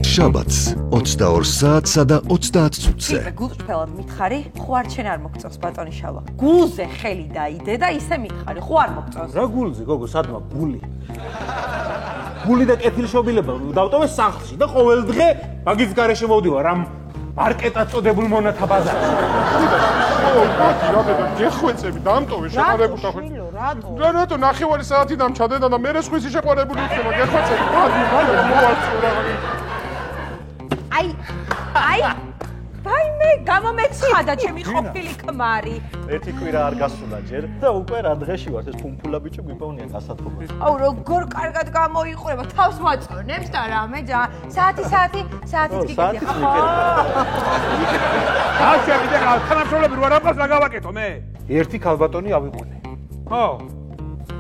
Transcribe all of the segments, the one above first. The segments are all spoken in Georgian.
შაბათს 22 საათსა და 30 წუთზე. გულწრფელად მითხარი, ხო არ ჩენ არ მოგწონს ბატონი შავა. გულზე ხელი დაიდე და ისე მითხარი, ხო არ მოგწონს. რა გულზე, გოგო, სადმა გული. გული და კეთილშობილება დავტოვე სახლში და ყოველ დღე მაგის გარეშე მოვდივარ ამ მარკეტად წოდებულ მონათა ბაზარში. რა ბედა, გეხვეწები, დამტოვე შეყარებულთა ხო? რატო ნახევარი საათი დამჩადე და მე სხვისი შეყარებული ვქება, გეხვეწები, მოვარწო რაღაც. აი, ვაიმე, გამომეცხადა ჩემი ყოფილი ქმარი. ერთი კვირა არ გასულა ჯერ და უკვე რა დღეში ვართ ეს ფუმფულა ბიჭო გვიპოვნია გასათხოვებას. აუ როგორ კარგად გამოიყურება, თავს ვაწონებს და რამე ჯა. საათით გიგდი ხო? ახლა და თანამშრომლები რო არ ამას რა გავაკეთო მე? ერთი ქალბატონი ავიყვანე. ხო.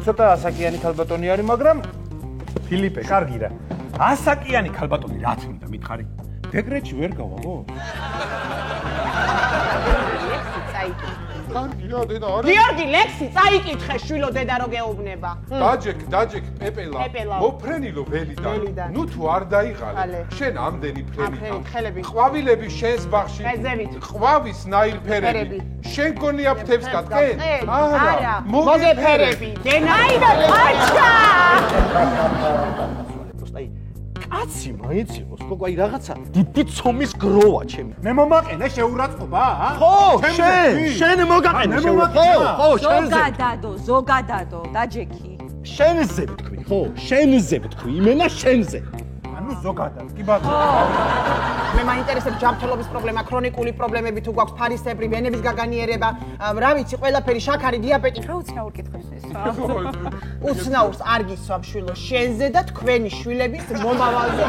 ცოტა ასაკიანი ქალბატონი არის, მაგრამ ფილიპე, კარგი რა. ასაკიანი ქალბატონი რა თქმა მითხარი? დეკრეტში ვერ გავაღო? კარგი რა დედა არა. გიორგი ლექსი წაიკითხე შვილო დედა რო გეუბნება. დაჯეკ პეპელა. მოფრენილო ველიდან. ნუ თუ არ დაიღალე. შენ ამდენი ფრენით. ყვავილები შენს ბაღში. ყვავის ნაირფერები. შენ გონია ფრთებს გატკენ? არა. მოგეფერები. დენაიდა პაჩკა. კაცი მაინც იყოს, გოგო, აი რაღაცა დიდი ცომის გროვა ჩემი. მე მომაყენე შეურაცხყოფა, ა? ხო, შენ მოგაყენე შეურაცხყოფა. ხო, ზოგადადო, დაჯექი. შენზე ვთქვი, ხო, შენზე ვთქვი, იმენა შენზე. ანუ ზოგადად, კი ბატონო. მე მაინტერესებს ჯანმრთელობის პრობლემა, ქრონიკული პრობლემები თუ გვაქვს, ფარისებრი, ვენების გაგანიერება, რა ვიცი, ყველაფერი, შაქარი, დიაბეტი. რა უცნაურ კითხავს ეს? უცნაურს არ გისვამ შვილო, შენზე და თქვენი შვილების მომავალზე.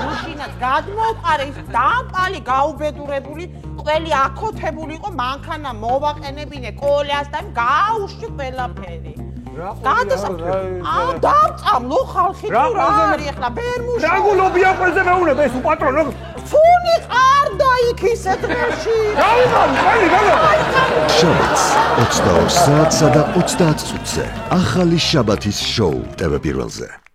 მაშინაც გადმოვყარე ის დამპალი, გაუბედურებული, ყველი აკოთებული იყო, მანქანა მოვაყენებინე კოლას და გაუშვი ყველაფერი. დავწამლო ხალხი თუ რა არის ახლა ბერმუში. რა გულობია ყველზე მეუნება ეს უპატრონო. ფუნი ყარდა იქ ისე დღეში. გავიღალი. შაბათს 22 საათსა და 30 წუთზე. ახალი შაბათის შოუ TV პირველზე.